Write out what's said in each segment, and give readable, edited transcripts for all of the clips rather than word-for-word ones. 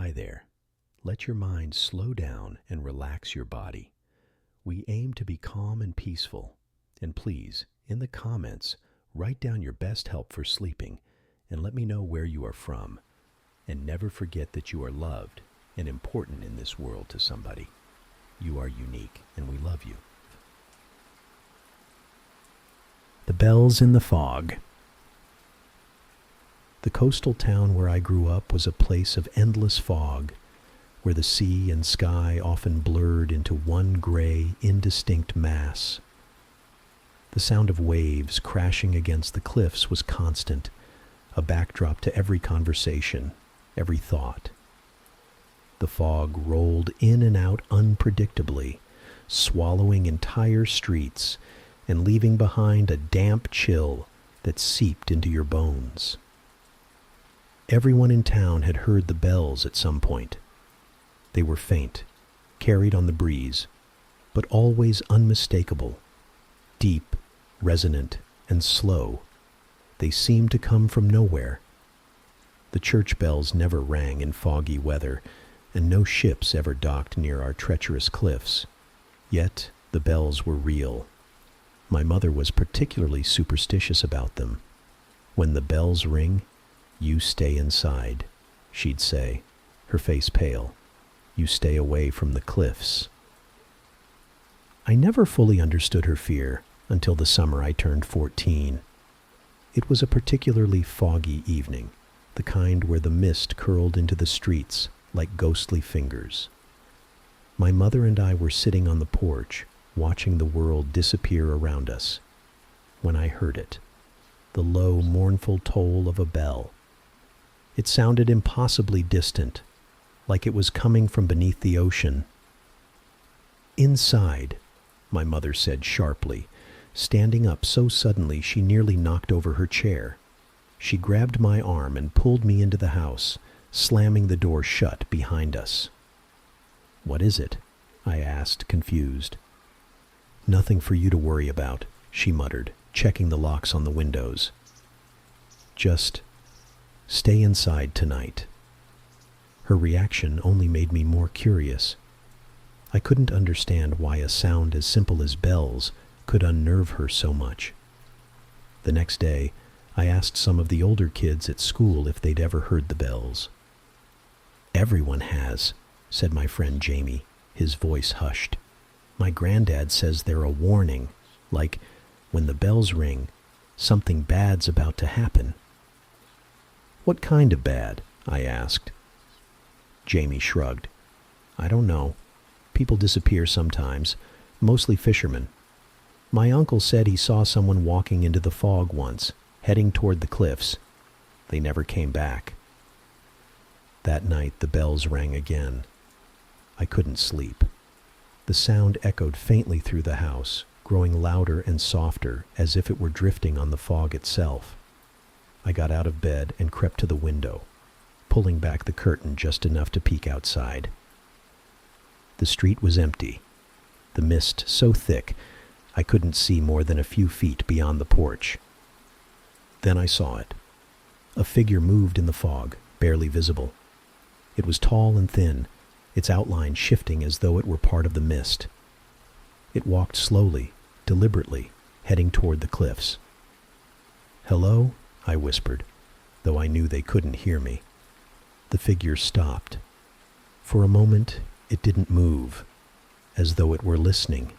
Hi there. Let your mind slow down and relax your body. We aim to be calm and peaceful. And please, in the comments, write down your best help for sleeping and let me know where you are from. And never forget that you are loved and important in this world to somebody. You are unique and we love you. The bells in the fog. The coastal town where I grew up was a place of endless fog, where the sea and sky often blurred into one gray, indistinct mass. The sound of waves crashing against the cliffs was constant, a backdrop to every conversation, every thought. The fog rolled in and out unpredictably, swallowing entire streets and leaving behind a damp chill that seeped into your bones. Everyone in town had heard the bells at some point. They were faint, carried on the breeze, but always unmistakable, deep, resonant, and slow. They seemed to come from nowhere. The church bells never rang in foggy weather, and no ships ever docked near our treacherous cliffs. Yet the bells were real. My mother was particularly superstitious about them. When the bells ring, you stay inside, she'd say, her face pale. You stay away from the cliffs. I never fully understood her fear until the summer I turned 14. It was a particularly foggy evening, the kind where the mist curled into the streets like ghostly fingers. My mother and I were sitting on the porch, watching the world disappear around us, when I heard it, the low, mournful toll of a bell. It sounded impossibly distant, like it was coming from beneath the ocean. "Inside," my mother said sharply, standing up so suddenly she nearly knocked over her chair. She grabbed my arm and pulled me into the house, slamming the door shut behind us. "What is it?" I asked, confused. "Nothing for you to worry about," she muttered, checking the locks on the windows. "Just stay inside tonight." Her reaction only made me more curious. I couldn't understand why a sound as simple as bells could unnerve her so much. The next day, I asked some of the older kids at school if they'd ever heard the bells. "Everyone has," said my friend Jamie, his voice hushed. "My granddad says they're a warning, like when the bells ring, something bad's about to happen." "What kind of bad?" I asked. Jamie shrugged. "I don't know. People disappear sometimes, mostly fishermen. My uncle said he saw someone walking into the fog once, heading toward the cliffs. They never came back." That night the bells rang again. I couldn't sleep. The sound echoed faintly through the house, growing louder and softer as if it were drifting on the fog itself. I got out of bed and crept to the window, pulling back the curtain just enough to peek outside. The street was empty, the mist so thick I couldn't see more than a few feet beyond the porch. Then I saw it. A figure moved in the fog, barely visible. It was tall and thin, its outline shifting as though it were part of the mist. It walked slowly, deliberately, heading toward the cliffs. "Hello?" I whispered, though I knew they couldn't hear me. The figure stopped. For a moment, it didn't move, as though it were listening.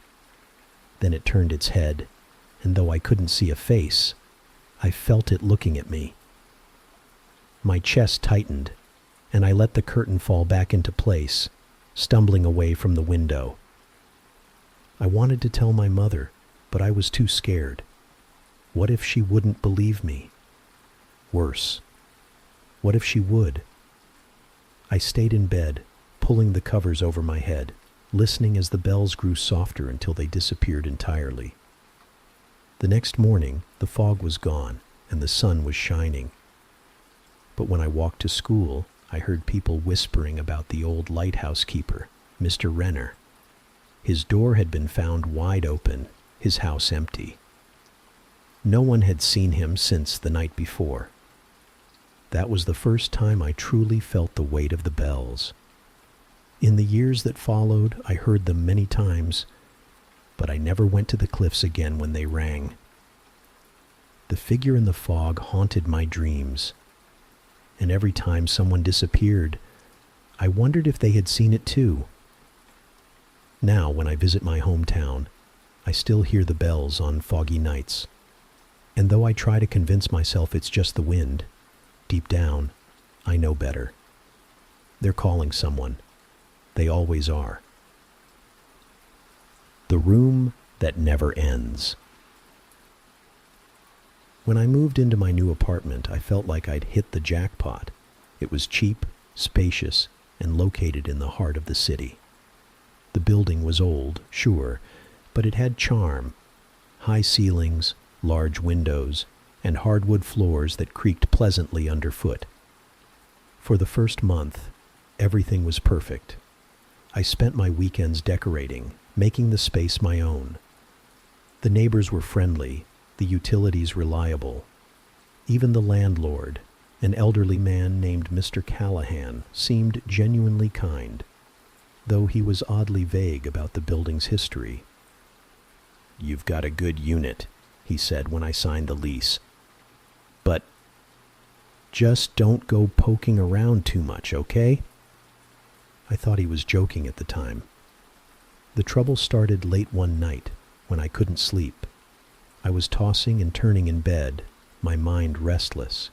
Then it turned its head, and though I couldn't see a face, I felt it looking at me. My chest tightened, and I let the curtain fall back into place, stumbling away from the window. I wanted to tell my mother, but I was too scared. What if she wouldn't believe me? Worse, what if she would? I stayed in bed, pulling the covers over my head, listening as the bells grew softer until they disappeared entirely. The next morning, the fog was gone, and the sun was shining. But when I walked to school, I heard people whispering about the old lighthouse keeper, Mr. Renner. His door had been found wide open, his house empty. No one had seen him since the night before. That was the first time I truly felt the weight of the bells. In the years that followed, I heard them many times, but I never went to the cliffs again when they rang. The figure in the fog haunted my dreams, and every time someone disappeared, I wondered if they had seen it too. Now, when I visit my hometown, I still hear the bells on foggy nights, and though I try to convince myself it's just the wind, deep down, I know better. They're calling someone. They always are. The room that never ends. When I moved into my new apartment, I felt like I'd hit the jackpot. It was cheap, spacious, and located in the heart of the city. The building was old, sure, but it had charm. High ceilings, large windows, and hardwood floors that creaked pleasantly underfoot. For the first month, everything was perfect. I spent my weekends decorating, making the space my own. The neighbors were friendly, the utilities reliable. Even the landlord, an elderly man named Mr. Callahan, seemed genuinely kind, though he was oddly vague about the building's history. "You've got a good unit," he said when I signed the lease. "But just don't go poking around too much, okay?" I thought he was joking at the time. The trouble started late one night when I couldn't sleep. I was tossing and turning in bed, my mind restless,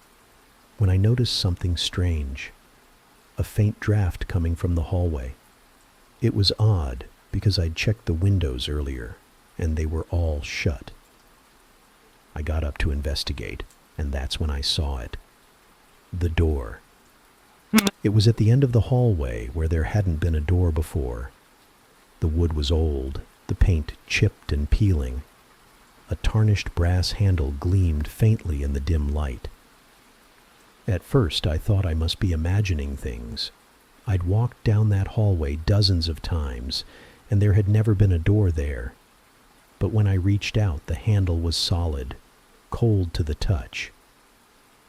when I noticed something strange, a faint draft coming from the hallway. It was odd because I'd checked the windows earlier, and they were all shut. I got up to investigate, and that's when I saw it. The door. It was at the end of the hallway where there hadn't been a door before. The wood was old, the paint chipped and peeling. A tarnished brass handle gleamed faintly in the dim light. At first I thought I must be imagining things. I'd walked down that hallway dozens of times, and there had never been a door there. But when I reached out, the handle was solid, cold to the touch.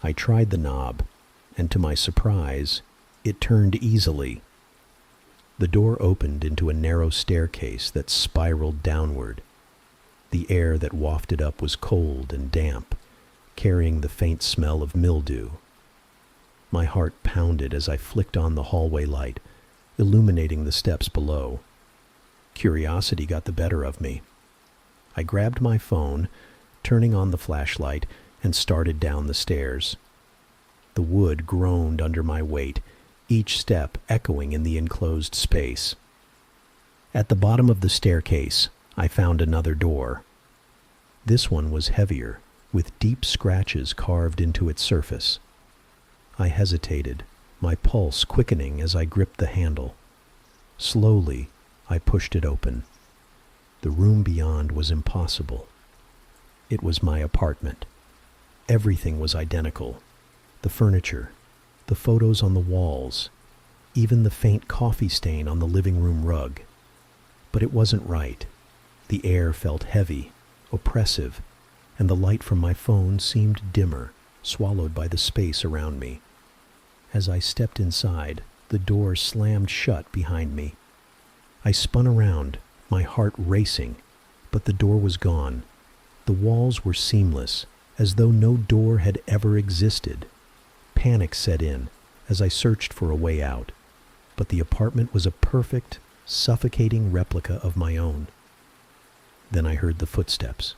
I tried the knob, and to my surprise, it turned easily. The door opened into a narrow staircase that spiraled downward. The air that wafted up was cold and damp, carrying the faint smell of mildew. My heart pounded as I flicked on the hallway light, illuminating the steps below. Curiosity got the better of me. I grabbed my phone, turning on the flashlight, and started down the stairs. The wood groaned under my weight, each step echoing in the enclosed space. At the bottom of the staircase, I found another door. This one was heavier, with deep scratches carved into its surface. I hesitated, my pulse quickening as I gripped the handle. Slowly, I pushed it open. The room beyond was impossible. It was my apartment. Everything was identical. The furniture, the photos on the walls, even the faint coffee stain on the living room rug. But it wasn't right. The air felt heavy, oppressive, and the light from my phone seemed dimmer, swallowed by the space around me. As I stepped inside, the door slammed shut behind me. I spun around, my heart racing, but the door was gone. The walls were seamless, as though no door had ever existed. Panic set in as I searched for a way out, but the apartment was a perfect, suffocating replica of my own. Then I heard the footsteps.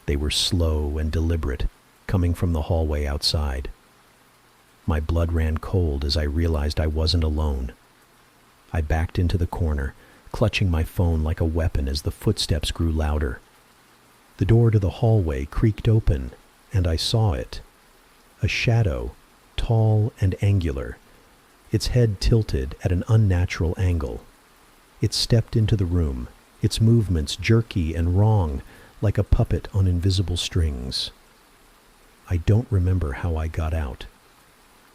They were slow and deliberate, coming from the hallway outside. My blood ran cold as I realized I wasn't alone. I backed into the corner, clutching my phone like a weapon as the footsteps grew louder. The door to the hallway creaked open, and I saw it. A shadow, tall and angular, its head tilted at an unnatural angle. It stepped into the room, its movements jerky and wrong, like a puppet on invisible strings. I don't remember how I got out.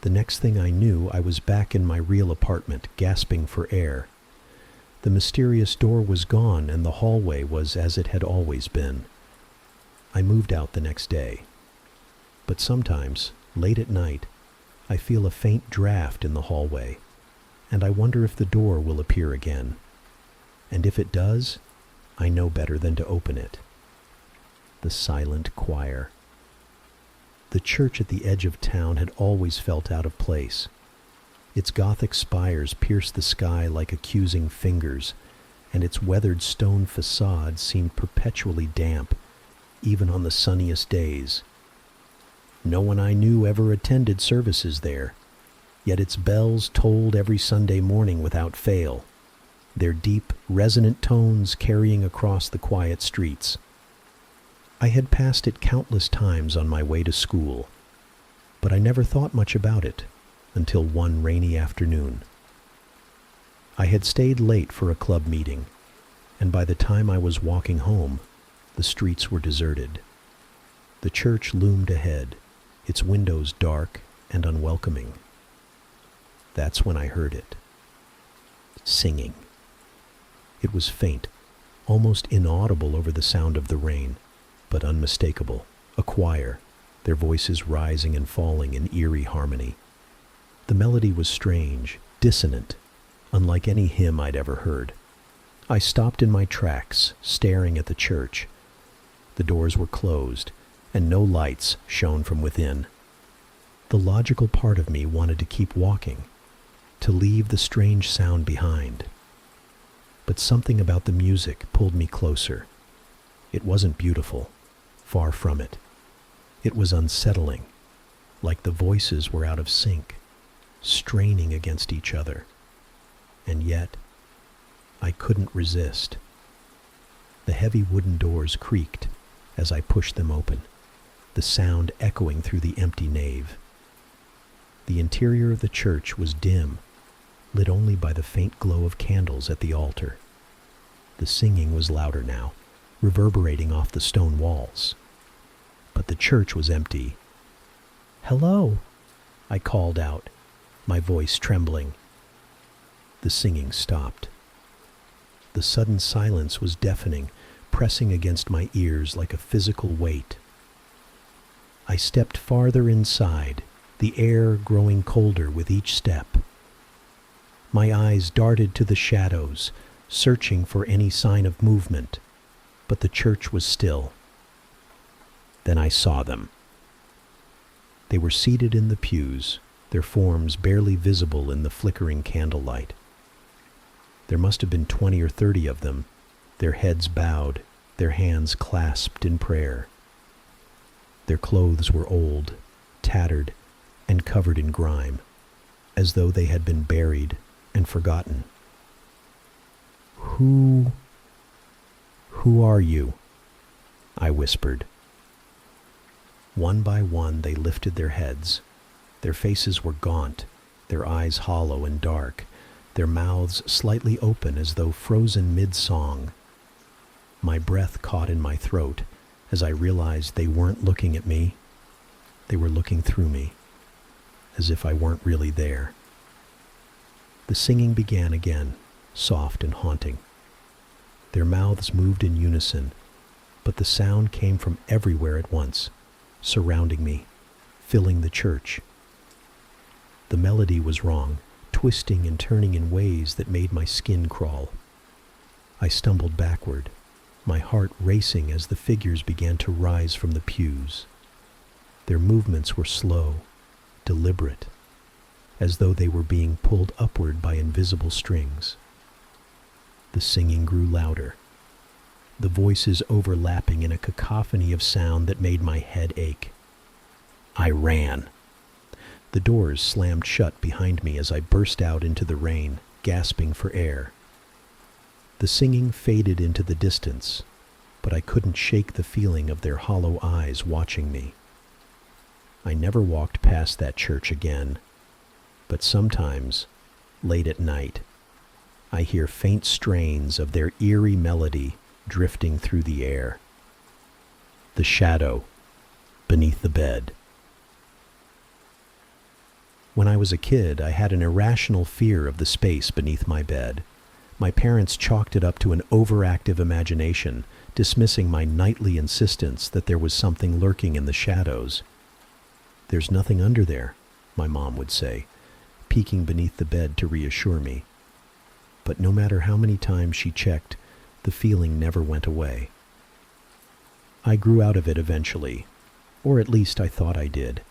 The next thing I knew, I was back in my real apartment, gasping for air. The mysterious door was gone, and the hallway was as it had always been. I moved out the next day. But sometimes, late at night, I feel a faint draft in the hallway, and I wonder if the door will appear again. And if it does, I know better than to open it. The silent choir. The church at the edge of town had always felt out of place. Its Gothic spires pierced the sky like accusing fingers, and its weathered stone facade seemed perpetually damp, even on the sunniest days. No one I knew ever attended services there, yet its bells tolled every Sunday morning without fail, their deep, resonant tones carrying across the quiet streets. I had passed it countless times on my way to school, but I never thought much about it until one rainy afternoon. I had stayed late for a club meeting, and by the time I was walking home, the streets were deserted. The church loomed ahead, its windows dark and unwelcoming. That's when I heard it. Singing. It was faint, almost inaudible over the sound of the rain, but unmistakable. A choir, their voices rising and falling in eerie harmony. The melody was strange, dissonant, unlike any hymn I'd ever heard. I stopped in my tracks, staring at the church. The doors were closed, and no lights shone from within. The logical part of me wanted to keep walking, to leave the strange sound behind. But something about the music pulled me closer. It wasn't beautiful, far from it. It was unsettling, like the voices were out of sync, straining against each other. And yet, I couldn't resist. The heavy wooden doors creaked as I pushed them open, the sound echoing through the empty nave. The interior of the church was dim, lit only by the faint glow of candles at the altar. The singing was louder now, reverberating off the stone walls. But the church was empty. "Hello," I called out, my voice trembling. The singing stopped. The sudden silence was deafening, pressing against my ears like a physical weight. I stepped farther inside, the air growing colder with each step. My eyes darted to the shadows, searching for any sign of movement, but the church was still. Then I saw them. They were seated in the pews, their forms barely visible in the flickering candlelight. There must have been 20 or 30 of them, their heads bowed, their hands clasped in prayer. Their clothes were old, tattered, and covered in grime, as though they had been buried and forgotten. Who are you?" I whispered. One by one they lifted their heads. Their faces were gaunt, their eyes hollow and dark, their mouths slightly open as though frozen mid-song. My breath caught in my throat as I realized they weren't looking at me. They were looking through me, as if I weren't really there. The singing began again, soft and haunting. Their mouths moved in unison, but the sound came from everywhere at once, surrounding me, filling the church. The melody was wrong, twisting and turning in ways that made my skin crawl. I stumbled backward, my heart racing as the figures began to rise from the pews. Their movements were slow, deliberate, as though they were being pulled upward by invisible strings. The singing grew louder, the voices overlapping in a cacophony of sound that made my head ache. I ran. The doors slammed shut behind me as I burst out into the rain, gasping for air. The singing faded into the distance, but I couldn't shake the feeling of their hollow eyes watching me. I never walked past that church again, but sometimes, late at night, I hear faint strains of their eerie melody drifting through the air. The shadow beneath the bed. When I was a kid, I had an irrational fear of the space beneath my bed. My parents chalked it up to an overactive imagination, dismissing my nightly insistence that there was something lurking in the shadows. "There's nothing under there," my mom would say, peeking beneath the bed to reassure me. But no matter how many times she checked, the feeling never went away. I grew out of it eventually, or at least I thought I did.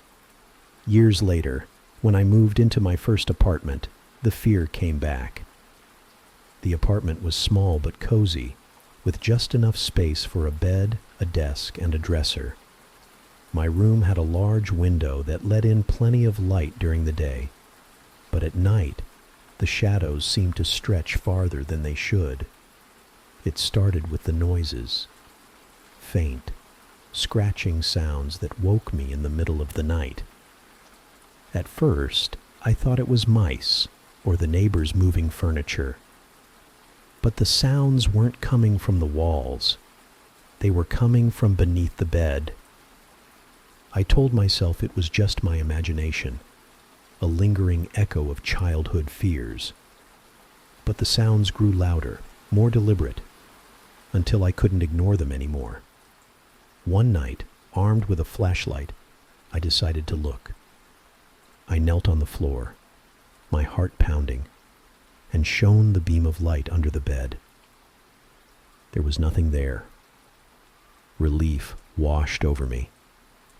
Years later, when I moved into my first apartment, the fear came back. The apartment was small but cozy, with just enough space for a bed, a desk, and a dresser. My room had a large window that let in plenty of light during the day, but at night, the shadows seemed to stretch farther than they should. It started with the noises. Faint, scratching sounds that woke me in the middle of the night. At first, I thought it was mice or the neighbors moving furniture. But the sounds weren't coming from the walls. They were coming from beneath the bed. I told myself it was just my imagination, a lingering echo of childhood fears. But the sounds grew louder, more deliberate, until I couldn't ignore them anymore. One night, armed with a flashlight, I decided to look. I knelt on the floor, my heart pounding, and shone the beam of light under the bed. There was nothing there. Relief washed over me,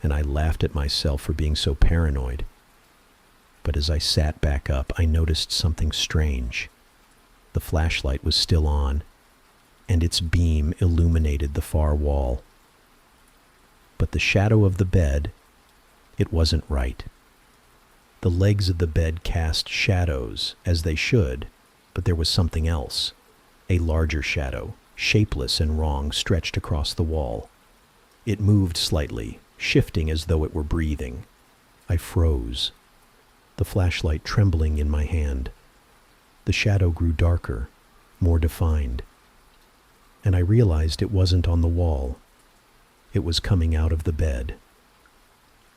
and I laughed at myself for being so paranoid. But as I sat back up, I noticed something strange. The flashlight was still on, and its beam illuminated the far wall. But the shadow of the bed, it wasn't right. The legs of the bed cast shadows, as they should, but there was something else. A larger shadow, shapeless and wrong, stretched across the wall. It moved slightly, shifting as though it were breathing. I froze, the flashlight trembling in my hand. The shadow grew darker, more defined, and I realized it wasn't on the wall. It was coming out of the bed.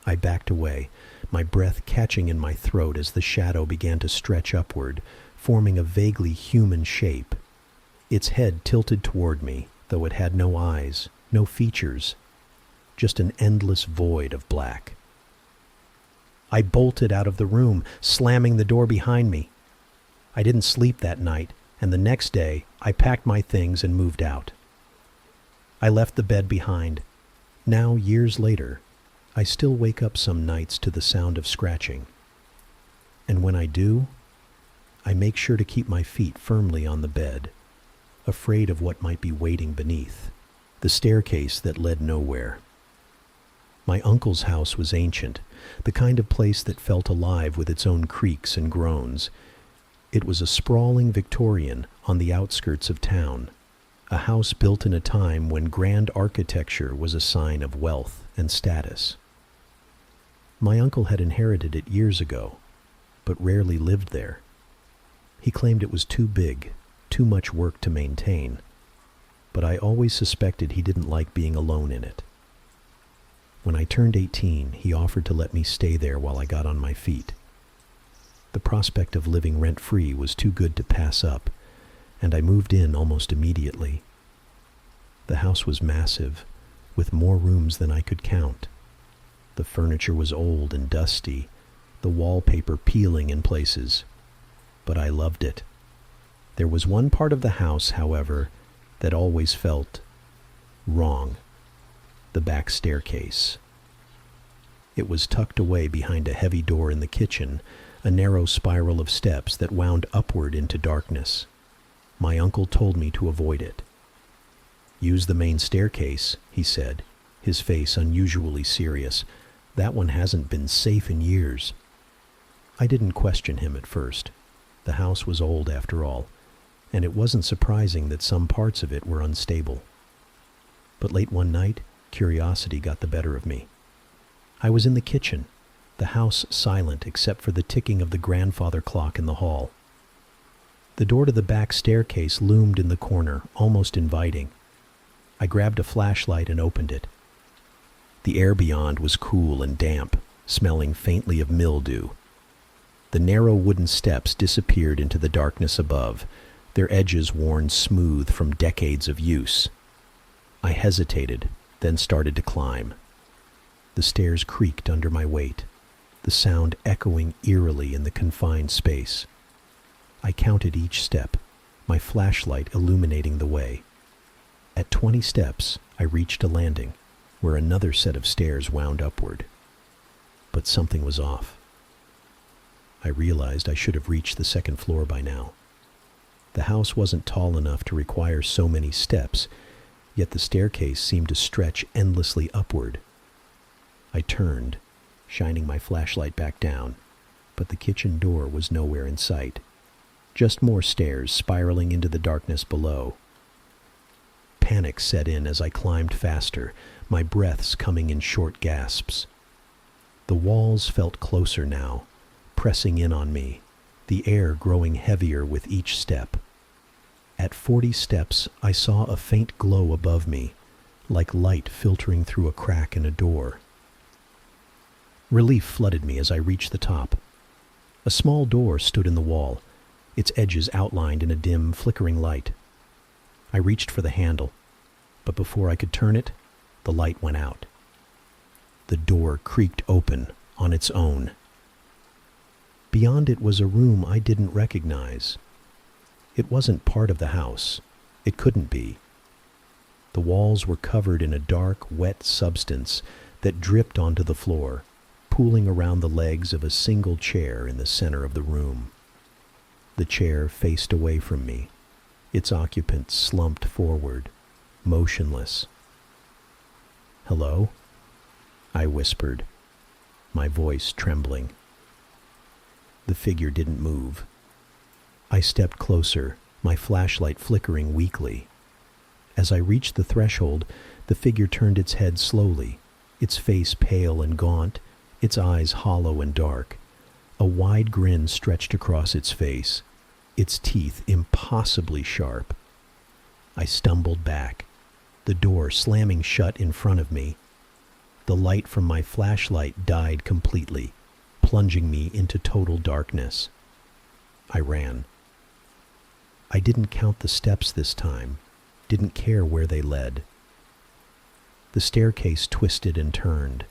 I backed away, my breath catching in my throat as the shadow began to stretch upward, forming a vaguely human shape. Its head tilted toward me, though it had no eyes, no features, just an endless void of black. I bolted out of the room, slamming the door behind me. I didn't sleep that night, and the next day I packed my things and moved out. I left the bed behind. Now, years later, I still wake up some nights to the sound of scratching. And when I do, I make sure to keep my feet firmly on the bed, afraid of what might be waiting beneath, the staircase that led nowhere. My uncle's house was ancient, the kind of place that felt alive with its own creaks and groans. It was a sprawling Victorian on the outskirts of town, a house built in a time when grand architecture was a sign of wealth and status. My uncle had inherited it years ago, but rarely lived there. He claimed it was too big, too much work to maintain, but I always suspected he didn't like being alone in it. When I turned 18, he offered to let me stay there while I got on my feet. The prospect of living rent-free was too good to pass up, and I moved in almost immediately. The house was massive, with more rooms than I could count. The furniture was old and dusty, the wallpaper peeling in places, but I loved it. There was one part of the house, however, that always felt wrong: the back staircase. It was tucked away behind a heavy door in the kitchen, a narrow spiral of steps that wound upward into darkness. My uncle told me to avoid it. "Use the main staircase," he said, his face unusually serious. "That one hasn't been safe in years." I didn't question him at first. The house was old after all, and it wasn't surprising that some parts of it were unstable. But late one night, curiosity got the better of me. I was in the kitchen, the house silent except for the ticking of the grandfather clock in the hall. The door to the back staircase loomed in the corner, almost inviting. I grabbed a flashlight and opened it. The air beyond was cool and damp, smelling faintly of mildew. The narrow wooden steps disappeared into the darkness above, their edges worn smooth from decades of use. I hesitated, then started to climb. The stairs creaked under my weight. The the sound echoing eerily in the confined space. I counted each step, my flashlight illuminating the way. At 20 steps, I reached a landing, where another set of stairs wound upward. But something was off. I realized I should have reached the second floor by now. The house wasn't tall enough to require so many steps, yet the staircase seemed to stretch endlessly upward. I turned, shining my flashlight back down, but the kitchen door was nowhere in sight. Just more stairs spiraling into the darkness below. Panic set in as I climbed faster, my breaths coming in short gasps. The walls felt closer now, pressing in on me, the air growing heavier with each step. At 40 steps, I saw a faint glow above me, like light filtering through a crack in a door. Relief flooded me as I reached the top. A small door stood in the wall, its edges outlined in a dim, flickering light. I reached for the handle, but before I could turn it, the light went out. The door creaked open on its own. Beyond it was a room I didn't recognize. It wasn't part of the house. It couldn't be. The walls were covered in a dark, wet substance that dripped onto the floor, pooling around the legs of a single chair in the center of the room. The chair faced away from me, its occupant slumped forward, motionless. "Hello?" I whispered, my voice trembling. The figure didn't move. I stepped closer, my flashlight flickering weakly. As I reached the threshold, the figure turned its head slowly, its face pale and gaunt, its eyes hollow and dark. A wide grin stretched across its face, its teeth impossibly sharp. I stumbled back, the door slamming shut in front of me. The light from my flashlight died completely, plunging me into total darkness. I ran. I didn't count the steps this time, didn't care where they led. The staircase twisted and turned,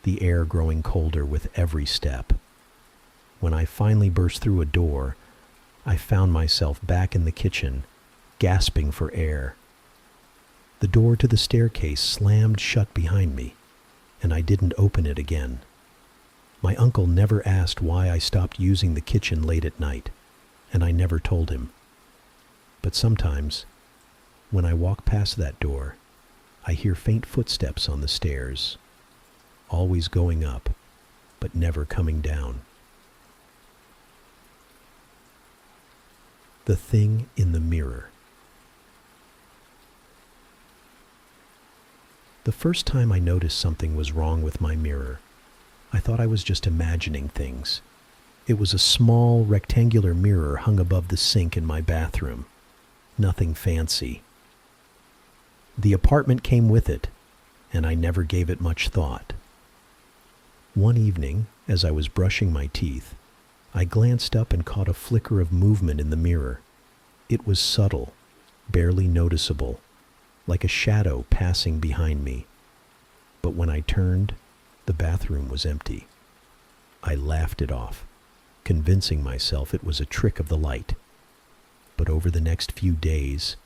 the air growing colder with every step. When I finally burst through a door, I found myself back in the kitchen, gasping for air. The door to the staircase slammed shut behind me, and I didn't open it again. My uncle never asked why I stopped using the kitchen late at night, and I never told him. But sometimes, when I walk past that door, I hear faint footsteps on the stairs, always going up, but never coming down. The thing in the mirror. The first time I noticed something was wrong with my mirror, I thought I was just imagining things. It was a small, rectangular mirror hung above the sink in my bathroom. Nothing fancy. The apartment came with it, and I never gave it much thought. One evening, as I was brushing my teeth, I glanced up and caught a flicker of movement in the mirror. It was subtle, barely noticeable, like a shadow passing behind me. But when I turned, the bathroom was empty. I laughed it off, convincing myself it was a trick of the light. But over the next few days,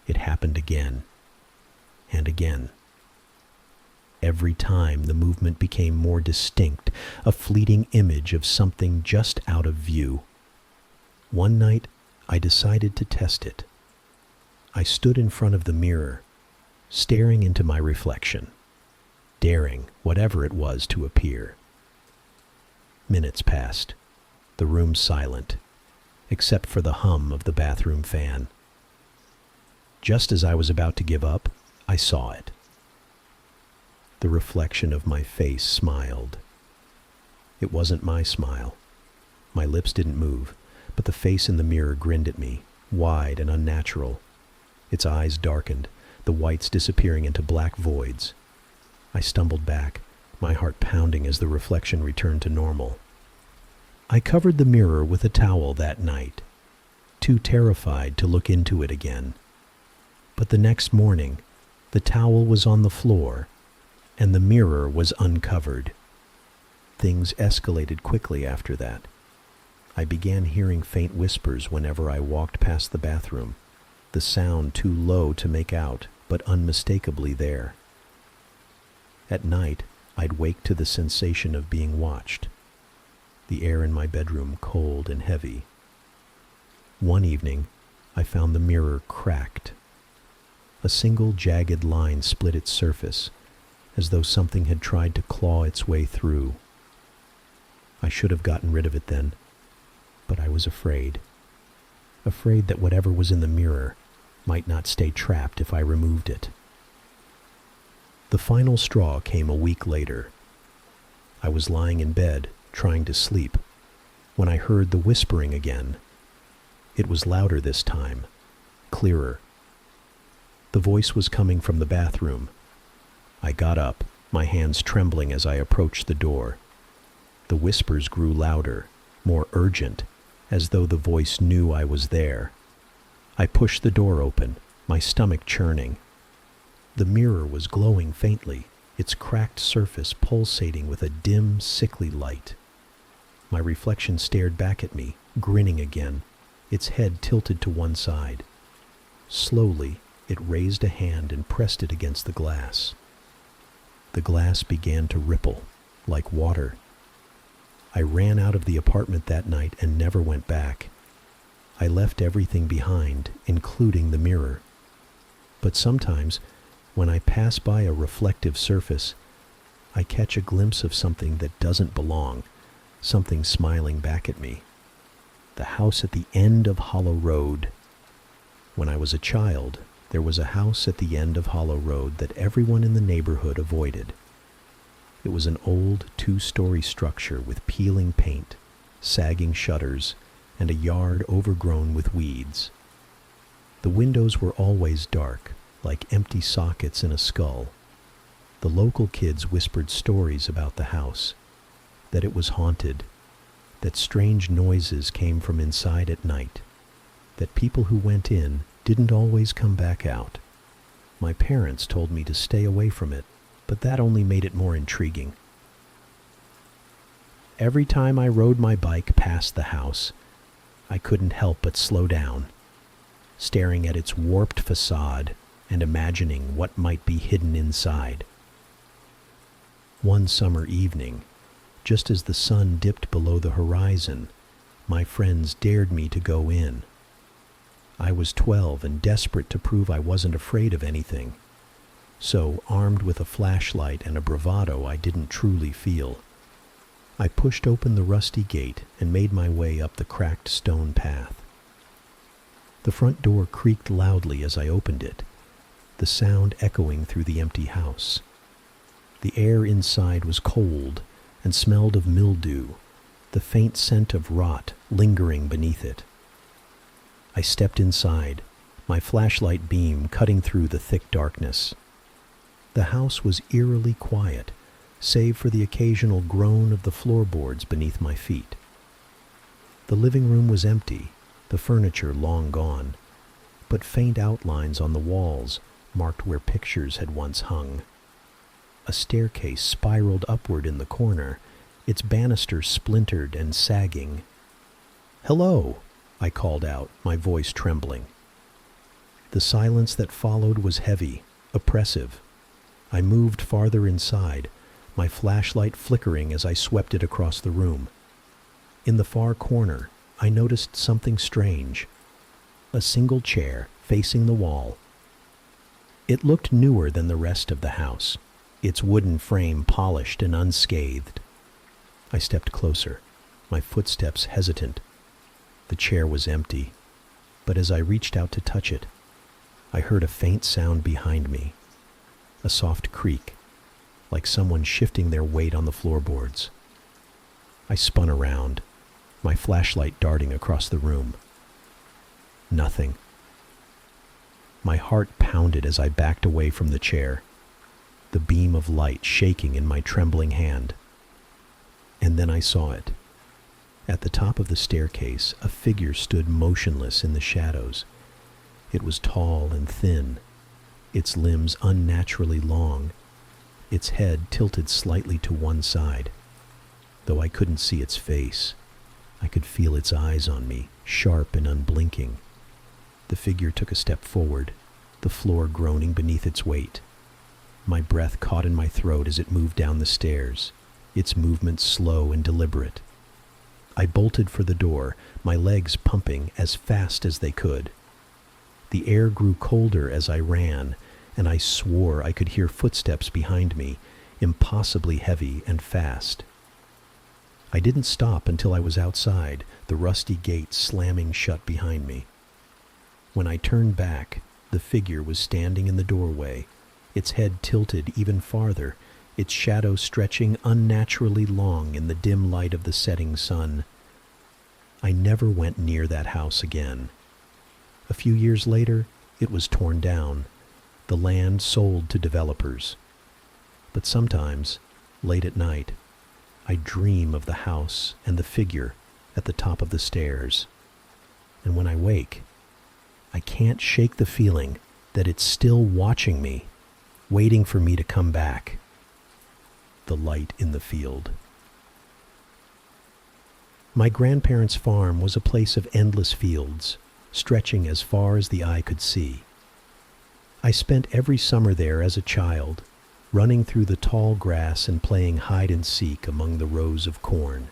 it happened again and again. Every time the movement became more distinct, a fleeting image of something just out of view. One night, I decided to test it. I stood in front of the mirror, staring into my reflection, daring whatever it was to appear. Minutes passed, the room silent, except for the hum of the bathroom fan. Just as I was about to give up, I saw it. The reflection of my face smiled. It wasn't my smile. My lips didn't move, but the face in the mirror grinned at me, wide and unnatural. Its eyes darkened, the whites disappearing into black voids. I stumbled back, my heart pounding as the reflection returned to normal. I covered the mirror with a towel that night, too terrified to look into it again. But the next morning, the towel was on the floor, and the mirror was uncovered. things escalated quickly after that. I began hearing faint whispers whenever I walked past the bathroom, the sound too low to make out, but unmistakably there. At night, I'd wake to the sensation of being watched, the air in my bedroom cold and heavy. One evening, I found the mirror cracked. A single jagged line split its surface, as though something had tried to claw its way through. I should have gotten rid of it then, but I was afraid. Afraid that whatever was in the mirror might not stay trapped if I removed it. The final straw came a week later. I was lying in bed, trying to sleep, when I heard the whispering again. It was louder this time, clearer. The voice was coming from the bathroom. I got up, my hands trembling as I approached the door. The whispers grew louder, more urgent, as though the voice knew I was there. I pushed the door open, my stomach churning. The mirror was glowing faintly, its cracked surface pulsating with a dim, sickly light. My reflection stared back at me, grinning again, its head tilted to one side. Slowly, it raised a hand and pressed it against the glass. The glass began to ripple, like water. I ran out of the apartment that night and never went back. I left everything behind, including the mirror. But sometimes, when I pass by a reflective surface, I catch a glimpse of something that doesn't belong, something smiling back at me. The house at the end of Hollow Road. When I was a child, there was a house at the end of Hollow Road that everyone in the neighborhood avoided. It was an old 2-story structure with peeling paint, sagging shutters, and a yard overgrown with weeds. The windows were always dark, like empty sockets in a skull. The local kids whispered stories about the house, that it was haunted, that strange noises came from inside at night, that people who went in didn't always come back out. My parents told me to stay away from it, but that only made it more intriguing. Every time I rode my bike past the house, I couldn't help but slow down, staring at its warped facade and imagining what might be hidden inside. One summer evening, just as the sun dipped below the horizon, my friends dared me to go in. I was 12 and desperate to prove I wasn't afraid of anything. So, armed with a flashlight and a bravado I didn't truly feel, I pushed open the rusty gate and made my way up the cracked stone path. The front door creaked loudly as I opened it, the sound echoing through the empty house. The air inside was cold and smelled of mildew, the faint scent of rot lingering beneath it. I stepped inside, my flashlight beam cutting through the thick darkness. The house was eerily quiet, save for the occasional groan of the floorboards beneath my feet. The living room was empty, the furniture long gone, but faint outlines on the walls marked where pictures had once hung. A staircase spiraled upward in the corner, its banisters splintered and sagging. "Hello," I called out, my voice trembling. The silence that followed was heavy, oppressive. I moved farther inside, my flashlight flickering as I swept it across the room. In the far corner, I noticed something strange. A single chair facing the wall. It looked newer than the rest of the house, its wooden frame polished and unscathed. I stepped closer, my footsteps hesitant. The chair was empty, but as I reached out to touch it, I heard a faint sound behind me, a soft creak, like someone shifting their weight on the floorboards. I spun around, my flashlight darting across the room. Nothing. My heart pounded as I backed away from the chair, the beam of light shaking in my trembling hand. And then I saw it. At the top of the staircase, a figure stood motionless in the shadows. It was tall and thin, its limbs unnaturally long, its head tilted slightly to one side. Though I couldn't see its face, I could feel its eyes on me, sharp and unblinking. The figure took a step forward, the floor groaning beneath its weight. My breath caught in my throat as it moved down the stairs, its movements slow and deliberate. I bolted for the door, my legs pumping as fast as they could. The air grew colder as I ran, and I swore I could hear footsteps behind me, impossibly heavy and fast. I didn't stop until I was outside, the rusty gate slamming shut behind me. When I turned back, the figure was standing in the doorway, its head tilted even farther, its shadow stretching unnaturally long in the dim light of the setting sun. I never went near that house again. A few years later, it was torn down, the land sold to developers. But sometimes, late at night, I dream of the house and the figure at the top of the stairs. And when I wake, I can't shake the feeling that it's still watching me, waiting for me to come back. The light in the field. My grandparents' farm was a place of endless fields, stretching as far as the eye could see. I spent every summer there as a child, running through the tall grass and playing hide and seek among the rows of corn.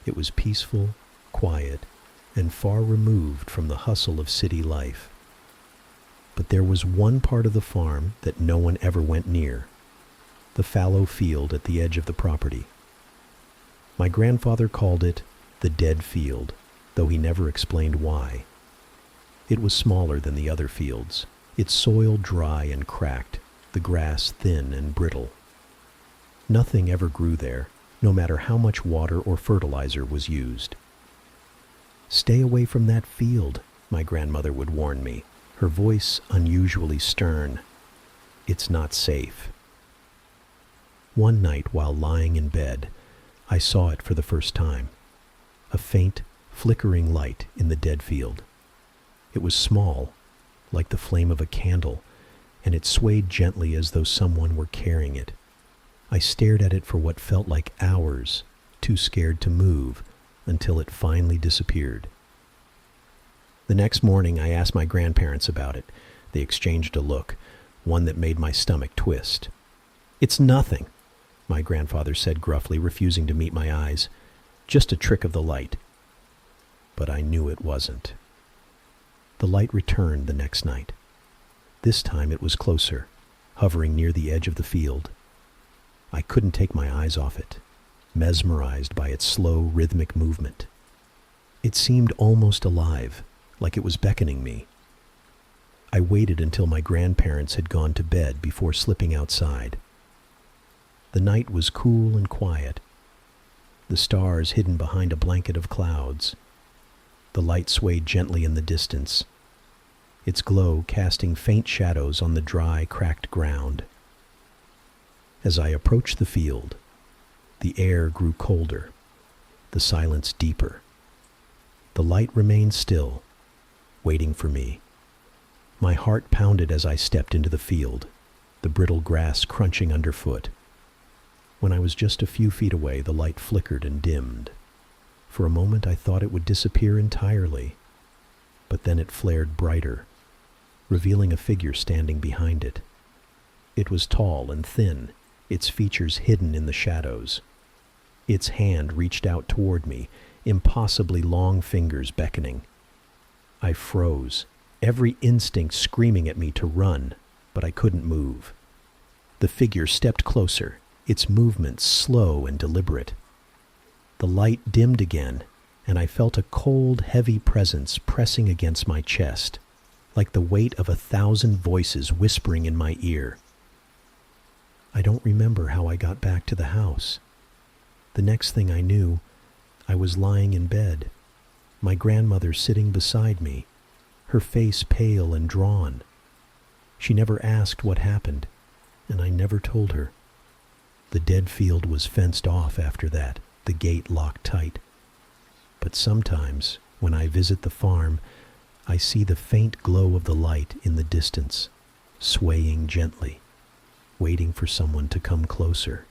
It was peaceful, quiet, and far removed from the hustle of city life. But there was one part of the farm that no one ever went near, the fallow field at the edge of the property. My grandfather called it the dead field, though he never explained why. It was smaller than the other fields, its soil dry and cracked, the grass thin and brittle. Nothing ever grew there, no matter how much water or fertilizer was used. "Stay away from that field," my grandmother would warn me, her voice unusually stern. "It's not safe." One night while lying in bed, I saw it for the first time. A faint, flickering light in the dead field. It was small, like the flame of a candle, and it swayed gently as though someone were carrying it. I stared at it for what felt like hours, too scared to move, until it finally disappeared. The next morning I asked my grandparents about it. They exchanged a look, one that made my stomach twist. "It's nothing," my grandfather said gruffly, refusing to meet my eyes. "Just a trick of the light." But I knew it wasn't. The light returned the next night. This time it was closer, hovering near the edge of the field. I couldn't take my eyes off it, mesmerized by its slow, rhythmic movement. It seemed almost alive, like it was beckoning me. I waited until my grandparents had gone to bed before slipping outside. The night was cool and quiet, the stars hidden behind a blanket of clouds. The light swayed gently in the distance, its glow casting faint shadows on the dry, cracked ground. As I approached the field, the air grew colder, the silence deeper. The light remained still, waiting for me. My heart pounded as I stepped into the field, the brittle grass crunching underfoot. When I was just a few feet away, the light flickered and dimmed. For a moment I thought it would disappear entirely, but then it flared brighter, revealing a figure standing behind it. It was tall and thin, its features hidden in the shadows. Its hand reached out toward me, impossibly long fingers beckoning. I froze, every instinct screaming at me to run, but I couldn't move. The figure stepped closer, its movements slow and deliberate. The light dimmed again, and I felt a cold, heavy presence pressing against my chest, like the weight of 1,000 voices whispering in my ear. I don't remember how I got back to the house. The next thing I knew, I was lying in bed, my grandmother sitting beside me, her face pale and drawn. She never asked what happened, and I never told her. The dead field was fenced off after that, the gate locked tight. But sometimes, when I visit the farm, I see the faint glow of the light in the distance, swaying gently, waiting for someone to come closer.